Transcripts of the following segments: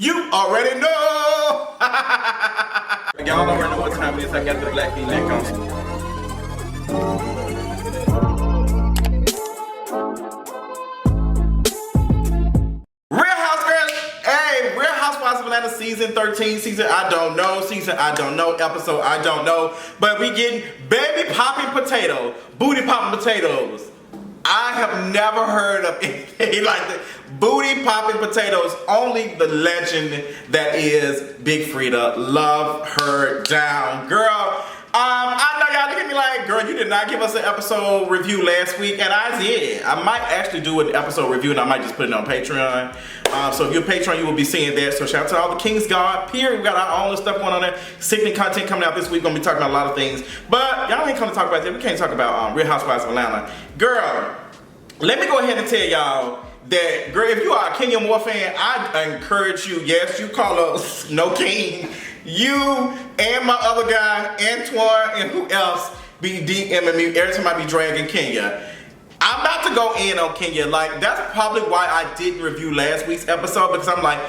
You already know. Y'all already know what time it is. I got the black V-neck on. Real House Girls. Hey, Real Housewives of Atlanta season 13. Season I don't know. Season I don't know. Episode I don't know. But we getting baby popping potato. Booty popping potatoes. I have never heard of anything like that. Booty popping potatoes. Only the legend that is Big Freedia. Love her down. Girl, I know y'all look at me like, girl, you did not give us an episode review last week, and I did. I might actually do an episode review, and I might just put it on Patreon. So if you're a Patreon, you will be seeing that. So shout out to all the King's God. Period. We got our own stuff going on there. Sickening content coming out this week. Gonna be talking about a lot of things. But y'all ain't come to talk about that. We can't talk about Real Housewives of Atlanta. Girl, let me go ahead and tell y'all that, girl, if you are a Kenya Moore fan, I encourage you, yes, you call us No King. You and my other guy, Antoine, and who else be DMing me every time I be dragging Kenya. I'm about to go in on Kenya. Like, that's probably why I didn't review last week's episode, because I'm like,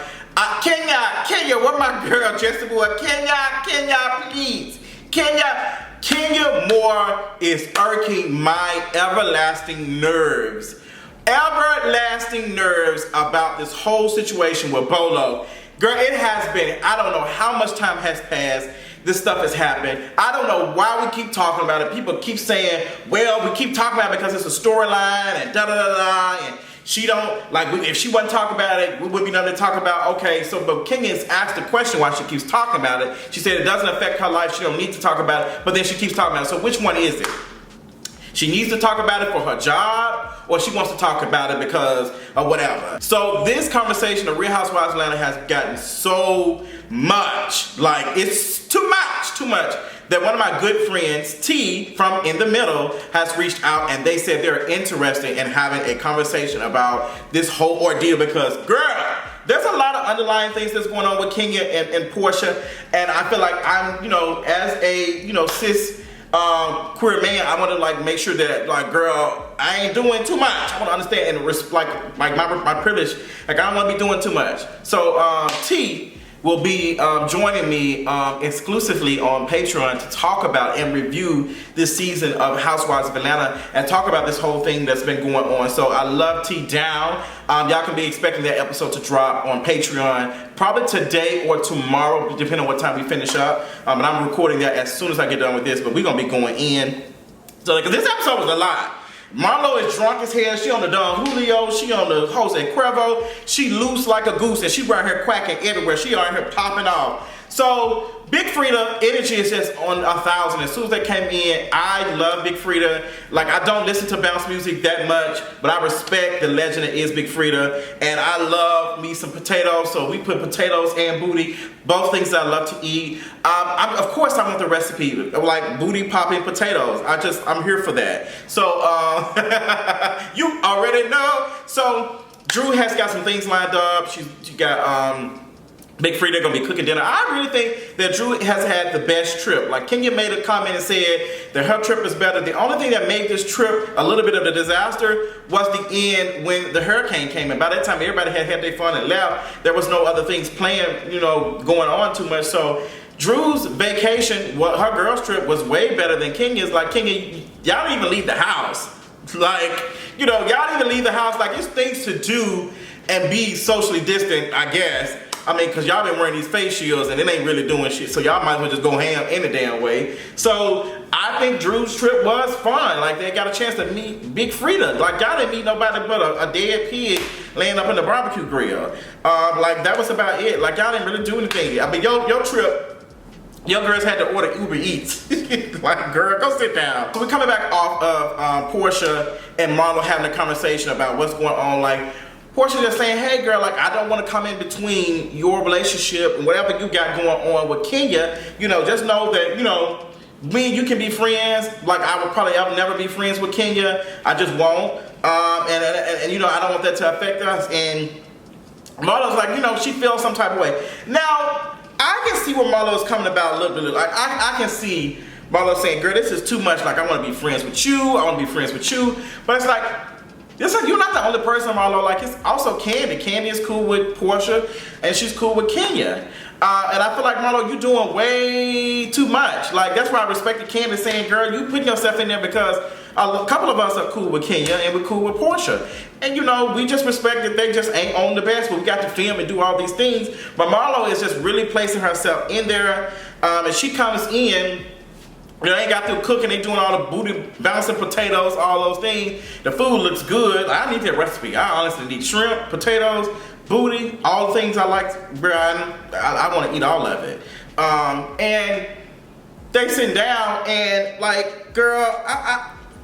Kenya, where my girl, Jessica Boy? Kenya, please. Kenya Moore is irking my everlasting nerves. Everlasting nerves about this whole situation with Bolo. Girl, it has been, I don't know how much time has passed. This stuff has happened. I don't know why we keep talking about it. People keep saying, well, we keep talking about it because it's a storyline and da-da-da-da, and she don't, like, if she wasn't talking about it, we would be nothing to talk about. Okay, so, but Kenya has asked the question why she keeps talking about it. She said it doesn't affect her life, she don't need to talk about it, but then she keeps talking about it. So which one is it? She needs to talk about it for her job, or she wants to talk about it because of whatever. So this conversation of Real Housewives of Atlanta has gotten so much, like it's too much, that one of my good friends, T from In the Middle, has reached out and they said they're interested in having a conversation about this whole ordeal because, girl, there's a lot of underlying things that's going on with Kenya and Porsha, and I feel like I'm, as a, cis queer man, I want to like make sure that like, girl, I ain't doing too much. I want to understand and like my privilege. Like I don't want to be doing too much. So T will be joining me exclusively on Patreon to talk about and review this season of Housewives of Atlanta and talk about this whole thing that's been going on. So I love T down. Y'all can be expecting that episode to drop on Patreon probably today or tomorrow, depending on what time we finish up. And I'm recording that as soon as I get done with this, but we're gonna be going in. So like, this episode was a lot. Marlo is drunk as hell. She on the Don Julio. She on the Jose Cuervo. She loose like a goose, and she right here quacking everywhere. She out here popping off. So Big Freedia energy is just on 1,000. As soon as they came in, I love Big Freedia. Like I don't listen to bounce music that much, but I respect the legend that is Big Freedia, and I love me some potatoes. So we put potatoes and booty, both things that I love to eat. Of course, I want the recipe, like booty popping potatoes. I'm here for that. So you already know. So Drew has got some things lined up. She got Big Freedia gonna be cooking dinner. I really think that Drew has had the best trip. Like Kenya made a comment and said that her trip is better. The only thing that made this trip a little bit of a disaster was the end when the hurricane came in. By that time, everybody had their fun and left. There was no other things planned, going on too much. So Drew's vacation, her girls' trip was way better than Kenya's. Like Kenya, y'all didn't even leave the house. Like, y'all didn't even leave the house. Like, it's things to do and be socially distant, I guess. I mean, because y'all been wearing these face shields and it ain't really doing shit. So y'all might as well just go ham any damn way. So I think Drew's trip was fun. Like they got a chance to meet Big Freedia. Like y'all didn't meet nobody but a dead pig laying up in the barbecue grill. Like that was about it. Like y'all didn't really do anything. I mean, your trip, your girls had to order Uber Eats. Like, girl, go sit down. So we're coming back off of Porsha and Marlo having a conversation about what's going on. Like, Porsha just saying, hey girl, like I don't want to come in between your relationship and whatever you got going on with Kenya. Just know that, me and you can be friends. Like I would probably never be friends with Kenya. I just won't. And I don't want that to affect us. And Marlo's like, she feels some type of way. Now, I can see where Marlo is coming about a little bit. Like I can see Marlo saying, girl, this is too much. Like I want to be friends with you. I want to be friends with you. But it's like, This like you're not the only person, Marlo. Like it's also Candy. Candy is cool with Porsha, and she's cool with Kenya. And I feel like Marlo, you're doing way too much. Like that's why I respected Candy saying, "Girl, you put yourself in there because a couple of us are cool with Kenya and we're cool with Porsha." And you know, we just respect that they just ain't on the best, but we got to film and do all these things. But Marlo is just really placing herself in there, and she comes in. You know, they ain't got through cooking, they doing all the booty bouncing potatoes, all those things. The food looks good. I need that recipe. I honestly need shrimp, potatoes, booty, all the things I like. Bro, I want to eat all of it. And they sit down and like, girl,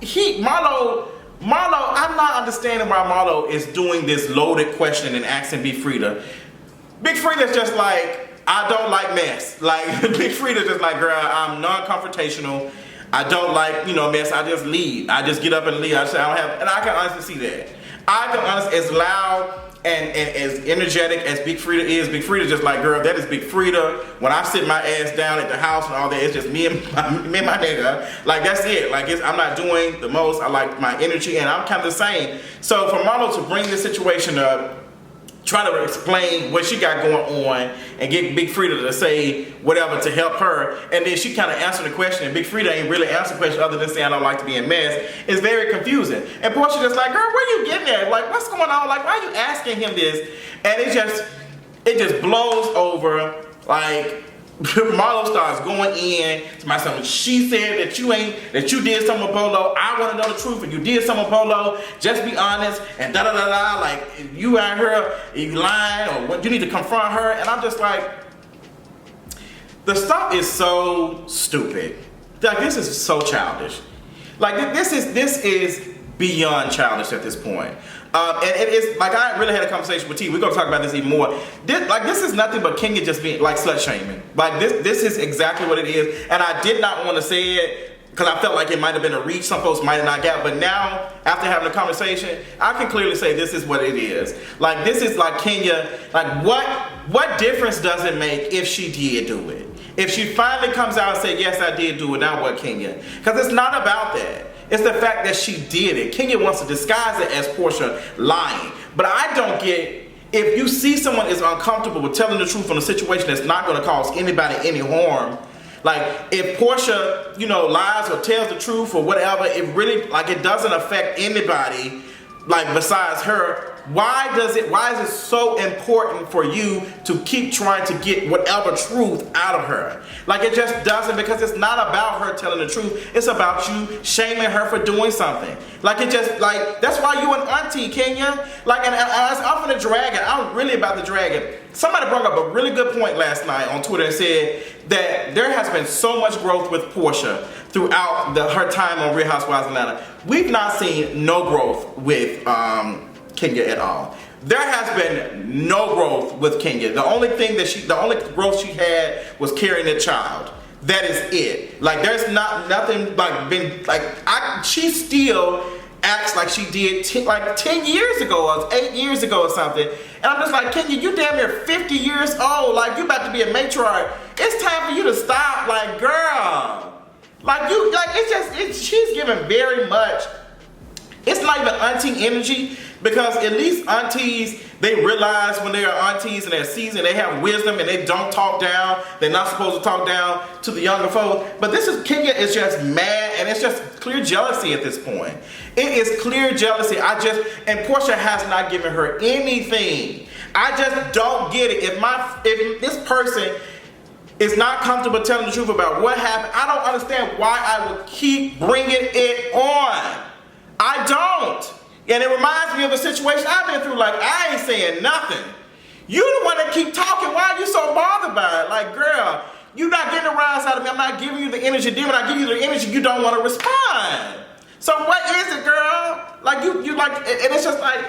Marlo, I'm not understanding why Marlo is doing this loaded question and asking Big Freedia. Big Freedia's just like, I don't like mess. Like, Big Freedia just like, girl, I'm non-confrontational. I don't like, mess. I just leave. I just get up and leave. I say I don't have, and I can honestly see that. I can honestly, as loud and as energetic as Big Freedia is, Big Freedia just like, girl, that is Big Freedia. When I sit my ass down at the house and all that, it's just me and my nigga. Like, that's it. Like, I'm not doing the most. I like my energy, and I'm kind of the same. So for Marlo to bring this situation up, try to explain what she got going on and get Big Freedia to say whatever to help her, and then she kind of answered the question, and Big Freedia ain't really answered the question other than saying I don't like to be in mess. It's very confusing. And Porsha just like, girl, where you getting at? Like, what's going on? Like, why are you asking him this? And it just blows over. Like, Marlo starts going in to my son. She said that you did something with Bolo. I want to know the truth. If you did something with Bolo, just be honest. And da da da da. Like, if you out here, you lying, or what? You need to confront her. And I'm just like, the stuff is so stupid. Like, this is so childish. Like, this is beyond childish at this point. And it is, like, I really had a conversation with T. We're going to talk about this even more. This is nothing but Kenya just being, like, slut shaming. Like, this is exactly what it is. And I did not want to say it because I felt like it might have been a reach. Some folks might have not got. But now, after having a conversation, I can clearly say this is what it is. Like, this is like Kenya. Like, what difference does it make if she did do it? If she finally comes out and say, yes, I did do it, now what, Kenya? Because it's not about that. It's the fact that she did it. Kenya wants to disguise it as Porsha lying. But I don't get, if you see someone is uncomfortable with telling the truth on a situation that's not going to cause anybody any harm, like if Porsha, lies or tells the truth or whatever, it really, like, it doesn't affect anybody, like, besides her. Why is it so important for you to keep trying to get whatever truth out of her? Like, it just doesn't, because it's not about her telling the truth. It's about you shaming her for doing something. Like, it just, like, that's why you an auntie, Kenya. Like, and I'm finna drag it. I'm really about to drag it. Somebody brought up a really good point last night on Twitter and said that there has been so much growth with Porsha throughout her time on Real Housewives of Atlanta. We've not seen no growth with Kenya at all. There has been no growth with Kenya. The only growth she had was carrying a child. That is it. Like, there's nothing like been like she still acts like she did 10 years ago or 8 years ago or something. And I'm just like, Kenya, you damn near 50 years old. Like, you about to be a matriarch. It's time for you to stop. Like, girl. Like, she's giving very much. It's not even auntie energy, because at least aunties, they realize when they are aunties and they're seasoned, they have wisdom and they don't talk down. They're not supposed to talk down to the younger folks. But Kenya is just mad, and it's just clear jealousy at this point. It is clear jealousy. And Porsha has not given her anything. I just don't get it. If this person is not comfortable telling the truth about what happened, I don't understand why I would keep bringing it on. I don't. And it reminds me of a situation I've been through. Like, I ain't saying nothing. You the one that keep talking. Why are you so bothered by it? Like, girl, you're not getting a rise out of me. I'm not giving you the energy. Then when I give you the energy, you don't want to respond. So what is it, girl? Like, you like, and it's just like,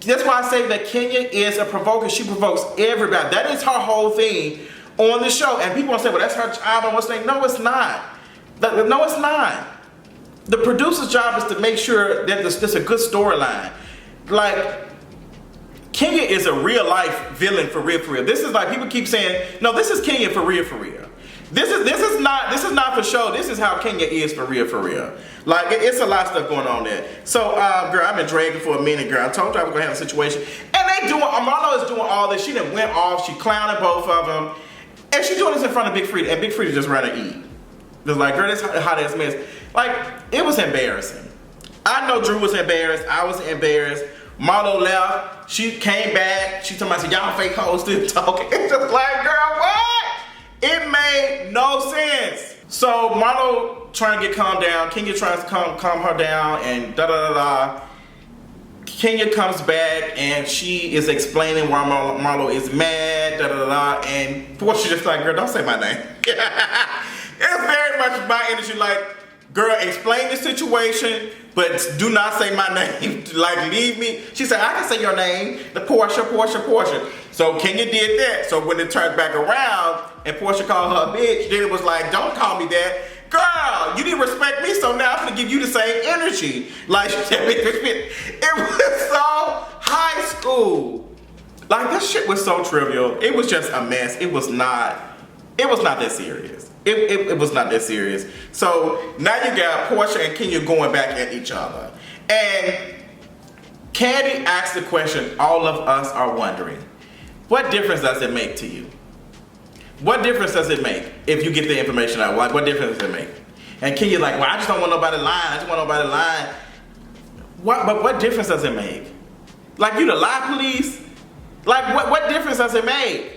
that's why I say that Kenya is a provoker. She provokes everybody. That is her whole thing on the show. And people want to say, well, that's her job and what's name. No, it's not. No, it's not. The producer's job is to make sure that there's a good storyline. Like, Kenya is a real life villain for real, for real. This is like, people keep saying, no, this is Kenya for real, for real. This is not for show. This is how Kenya is for real, for real. Like it's a lot of stuff going on there. So, girl, I've been dragging for a minute, girl. I told you I was gonna have a situation, and they doing. Marlo is doing all this. She done went off. She clowning both of them, and she doing this in front of Big Freedia, and Big Freedia just ran to eat. Just like, girl, this hot ass mess. Like it was embarrassing. I know Drew was embarrassed. I was embarrassed. Marlo left. She came back. She told me, y'all fake hoes still talking. It's just like, girl, what? It made no sense. So Marlo trying to get calmed down. Kenya tries to calm her down and da-da-da-da. Kenya comes back and she is explaining why Marlo is mad, da-da-da-da. And Porsha just like, girl, don't say my name. It's very much my energy, like, girl, explain the situation, but do not say my name. Like, leave me. She said, I can say your name, the Porsha. So Kenya did that. So when it turned back around and Porsha called her a bitch, then it was like, don't call me that. Girl, you didn't respect me, so now I'm gonna give you the same energy. Like, she said, it was so high school. Like, this shit was so trivial. It was just a mess. It was not that serious. It was not that serious. So now you got Porsha and Kenya going back at each other. And Candy asked the question all of us are wondering. What difference does it make to you? What difference does it make if you get the information out? Like, what difference does it make? And Kenya's like, well, I just don't want nobody lying. I just want nobody lying. But what difference does it make? Like, you the lie police? Like, what difference does it make?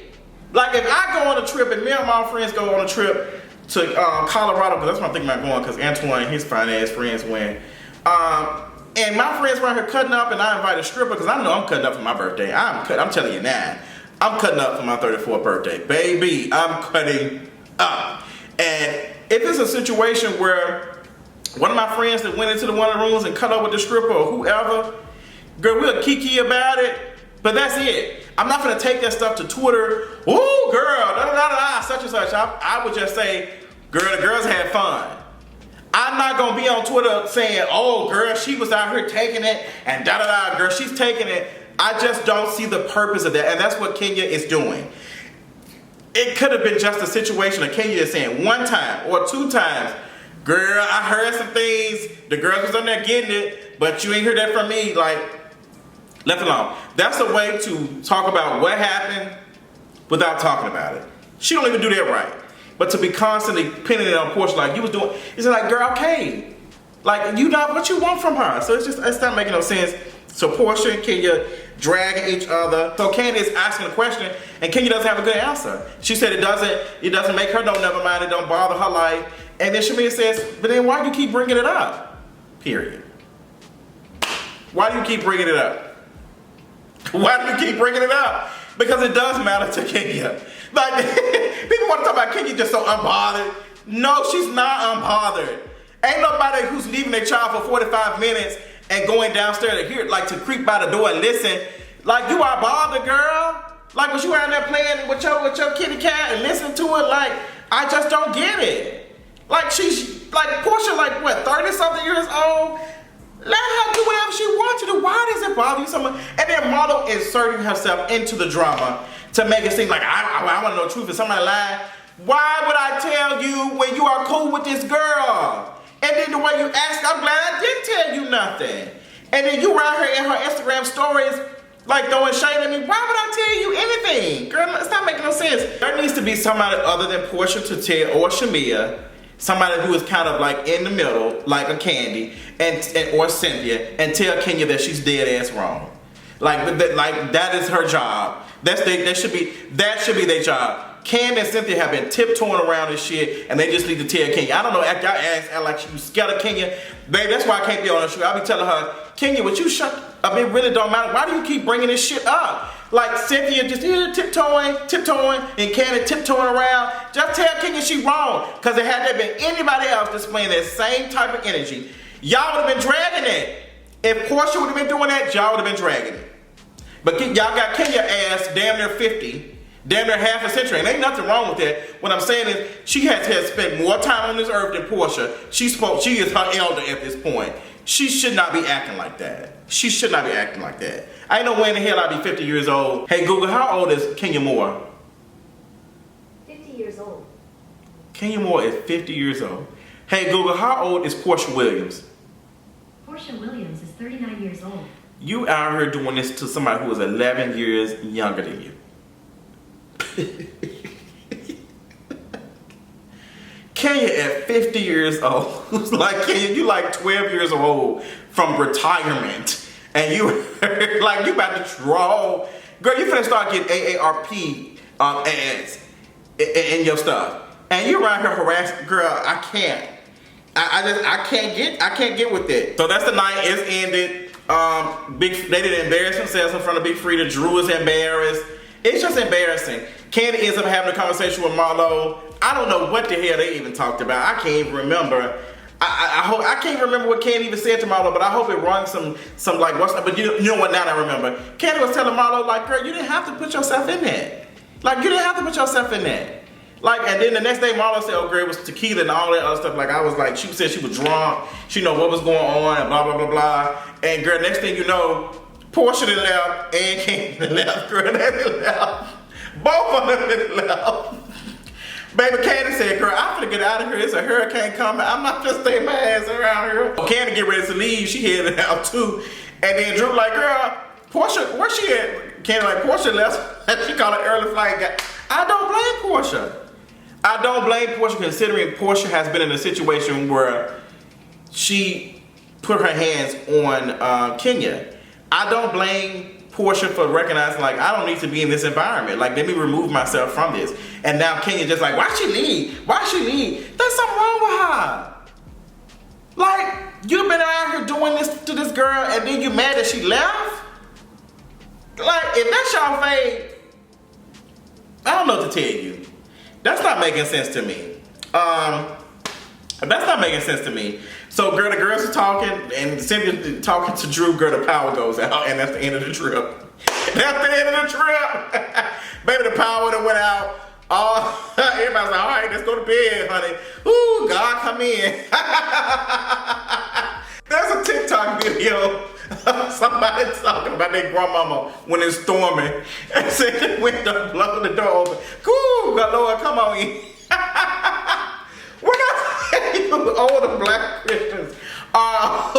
Like, if I go on a trip and me and my friends go on a trip to Colorado, because that's what I'm thinking about going, because Antoine and his fine ass friends went. And my friends were here cutting up, and I invited a stripper, because I know I'm cutting up for my birthday. I'm telling you now. I'm cutting up for my 34th birthday. Baby, I'm cutting up. And if it's a situation where one of my friends that went into one of the rooms and cut up with the stripper or whoever, girl, we'll kiki about it, but that's it. I'm not gonna take that stuff to Twitter. Ooh, girl, da-da-da-da, such and such. I would just say, girl, the girls had fun. I'm not gonna be on Twitter saying, oh, girl, she was out here taking it, and da-da-da, girl, she's taking it. I just don't see the purpose of that, and that's what Kenya is doing. It could have been just a situation of Kenya is saying one time or two times, girl, I heard some things, the girls was on there getting it, but you ain't heard that from me, like, left alone. That's a way to talk about what happened without talking about it. She don't even do that right. But to be constantly pinning it on Porsha like you was doing, it's like, girl, okay. Like, you know what you want from her. So it's not making no sense. So Porsha and Kenya dragging each other. So Candy is asking a question and Kenya doesn't have a good answer. She said it doesn't make her no never mind, it don't bother her life. And then Shamia says, but then why do you keep bringing it up? Period. Why do you keep bringing it up? Why do you keep bringing it up? Because it does matter to Kenya. Like, people want to talk about Kenya just so unbothered. No, she's not unbothered. Ain't nobody who's leaving their child for 45 minutes and going downstairs to hear it, like to creep by the door and listen. Like, you are bothered, girl. Like, was you out there playing with your kitty cat and listening to it? Like, I just don't get it. Like, she's, like, Porsha, like, what, 30-something years old? Let her do whatever she wants to do. Why does it bother you so much? And then Marlo inserting herself into the drama to make it seem like, I want to know the truth. Is somebody lying? Why would I tell you when you are cool with this girl? And then the way you ask, I'm glad I didn't tell you nothing. And then you around her in her Instagram stories, like throwing shade at me. Why would I tell you anything? Girl, it's not making no sense. There needs to be somebody other than Porsha to tell, or Shamia, somebody who is kind of like in the middle, like a Candy, or Cynthia, and tell Kenya that she's dead ass wrong. Like that is her job. That should be their job. Candy and Cynthia have been tiptoeing around this shit, and they just need to tell Kenya. I don't know, act like she was scared of Kenya. Babe, that's why I can't be on the show. I'll be telling her, Kenya, would you shut up? It really don't matter. Why do you keep bringing this shit up? Like Cynthia just tiptoeing, and Candy tiptoeing around. Just tell Kenya she wrong. Because if had there been anybody else displaying that same type of energy, y'all would have been dragging it. If Porsha would have been doing that, y'all would have been dragging it. But y'all got Kenya ass damn near 50. Damn near half a century, and ain't nothing wrong with that. What I'm saying is, she has spent more time on this earth than Porsha. She is her elder at this point. She should not be acting like that. She should not be acting like that. I ain't no way in the hell I'd be 50 years old. Hey Google, how old is Kenya Moore? 50 years old. Kenya Moore is 50 years old. Hey Google, how old is Porsha Williams? Porsha Williams is 39 years old. You out here doing this to somebody who is 11 years younger than you. Kenya at 50 years old. Like Kenya, you like 12 years old from retirement. And you like you about to draw. Girl, you finna start getting AARP ads in your stuff. And you around here harassing, girl, I can't. I can't get with it. So that's the night. It's ended. They didn't embarrass themselves in front of Big Freedia. Drew is embarrassed. It's just embarrassing. Candy ends up having a conversation with Marlo. I don't know what the hell they even talked about. I can't even remember. I can't remember what Candy even said to Marlo, but I hope it runs some like what's. But you know what? Now I remember. Candy was telling Marlo like, girl, you didn't have to put yourself in that. Like you didn't have to put yourself in that. Like, and then the next day Marlo said, oh girl, it was tequila and all that other stuff. Like I was like, she said she was drunk. She know what was going on and blah blah blah blah. And girl, next thing you know, Porsha done left and Candy done left. Girl, they done left. Both of them done left. Baby Candy said, girl, I'm finna get out of here. It's a hurricane coming. I'm not just staying my ass around here. Candy get ready to leave. She headed out too. And then Drew like, girl, Porsha, where she at? Candy like, Porsha left. She called an early flight. I don't blame Porsha. I don't blame Porsha considering Porsha has been in a situation where she put her hands on Kenya. I don't blame Porsha for recognizing like I don't need to be in this environment. Like let me remove myself from this. And now Kenya just like, why she leave? Why she leave? There's something wrong with her. Like you've been out here doing this to this girl and then you mad that she left? Like if that's y'all fade, I don't know what to tell you. That's not making sense to me. That's not making sense to me. So girl, the girls are talking and Cynthia talking to Drew, girl, the power goes out and that's the end of the trip. That's the end of the trip. Baby, the power that went out. Everybody's like, all right, let's go to bed, honey. Ooh, God, come in. There's a TikTok video of somebody talking about their grandmama when it's storming and said the window, blow the door open. Cool, God, Lord, come on in. When I say you older black Christians are,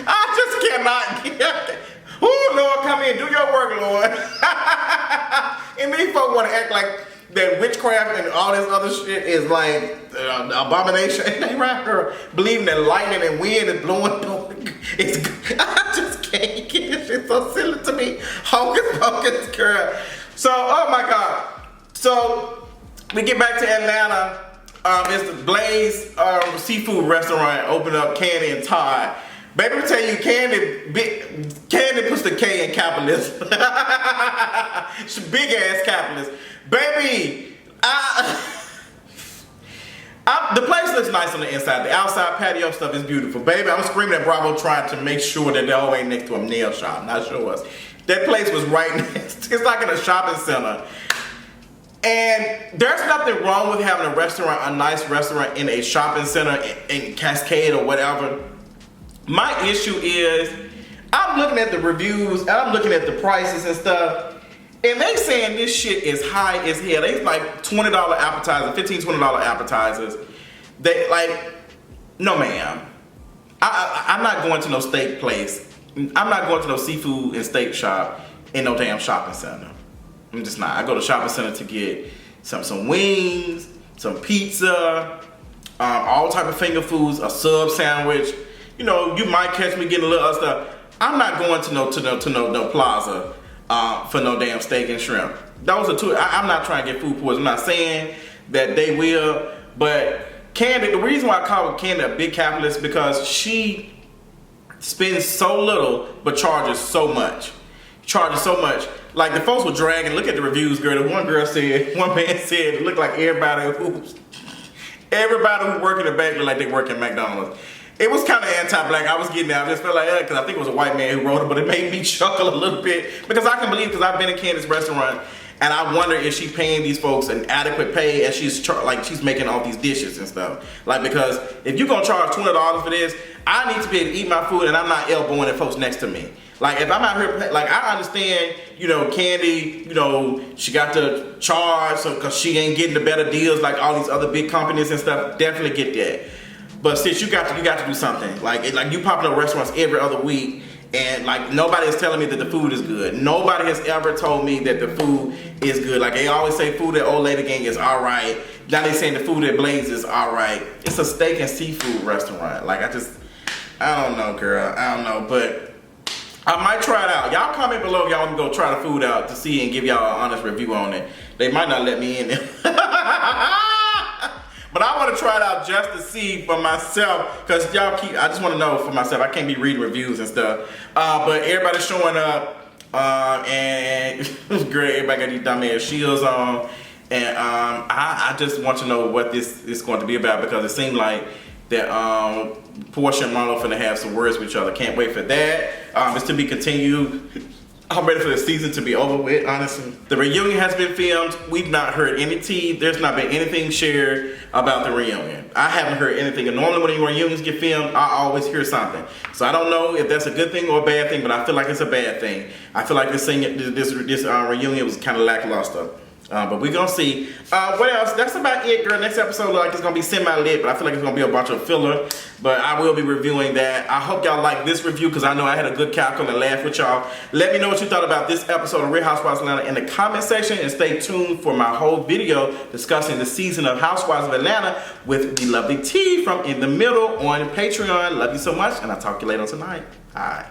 I just cannot get it. Ooh, Lord, come in, do your work, Lord. And these folks want to act like that witchcraft and all this other shit is like abomination. And they right here believing that lightning and wind is blowing. I just can't get this shit so silly to me. Hocus pocus, girl. So, oh my God. So, we get back to Atlanta. It's the Blaze seafood restaurant opened up, Candy and Todd. Baby, I tell you, Candy puts the K in capitalist. She's big ass capitalist. Baby, the place looks nice on the inside. The outside patio stuff is beautiful. Baby, I'm screaming at Bravo trying to make sure that they're all way next to a nail shop. Not sure us. That place was right next. It's like in a shopping center. And there's nothing wrong with having a restaurant, a nice restaurant in a shopping center in Cascade or whatever. My issue is, I'm looking at the reviews and I'm looking at the prices and stuff, and they saying this shit is high as hell. They like $20 appetizers, $15, $20 appetizers. They like, no ma'am. I'm not going to no steak place. I'm not going to no seafood and steak shop in no damn shopping center. I'm just not. I go to shopping center to get some wings, some pizza, all type of finger foods, a sub sandwich. You know, you might catch me getting a little other stuff. I'm not going to no plaza for no damn steak and shrimp. Those are two. I'm not trying to get food poisoning. I'm not saying that they will, but Candy, the reason why I call Candy a big capitalist is because she spends so little but charges so much. Charges so much. Like the folks were dragging. Look at the reviews, girl. One man said it looked like everybody who work in the back looked like they work at McDonald's. It was kind of anti-black. I was getting there. I just felt like, because I think it was a white man who wrote it, but it made me chuckle a little bit because I can believe, because I've been in Candy's restaurant and I wonder if she's paying these folks an adequate pay and she's making all these dishes and stuff. Like, because if you're gonna charge $20 for this, I need to be able to eat my food and I'm not elbowing the folks next to me. Like if I'm out here, like I understand, you know, Candy, you know, she got the charge so because she ain't getting the better deals like all these other big companies and stuff. Definitely get that. But sis, you got to do something. Like you popping up restaurants every other week, and like nobody is telling me that the food is good. Nobody has ever told me that the food is good. Like they always say, food at Old Lady Gang is all right. Now they saying the food at Blaze is all right. It's a steak and seafood restaurant. Like I don't know, girl. I don't know, but I might try it out. Y'all comment below if y'all want to go try the food out to see and give y'all an honest review on it. They might not let me in there. But I want to try it out just to see for myself, because I just want to know for myself. I can't be reading reviews and stuff. But everybody's showing up, and it's great. Everybody got these dumbass shields on. And I just want to know what this is going to be about, because it seemed like that Porsha and Marlo finna have some words with each other. Can't wait for that. It's to be continued. I'm ready for the season to be over with, honestly. The reunion has been filmed. We've not heard any tea. There's not been anything shared about the reunion. I haven't heard anything. And normally when reunions get filmed, I always hear something. So I don't know if that's a good thing or a bad thing, but I feel like it's a bad thing. I feel like this reunion was kind of lackluster. But we're gonna see. What else? That's about it, girl. Next episode look like it's gonna be semi-lit, but I feel like it's gonna be a bunch of filler. But I will be reviewing that. I hope y'all like this review, because I know I had a good cackle and laugh with y'all. Let me know what you thought about this episode of Real Housewives of Atlanta in the comment section, and stay tuned for my whole video discussing the season of Housewives of Atlanta with the lovely T from In the Middle on Patreon. Love you so much, and I'll talk to you later tonight. Bye.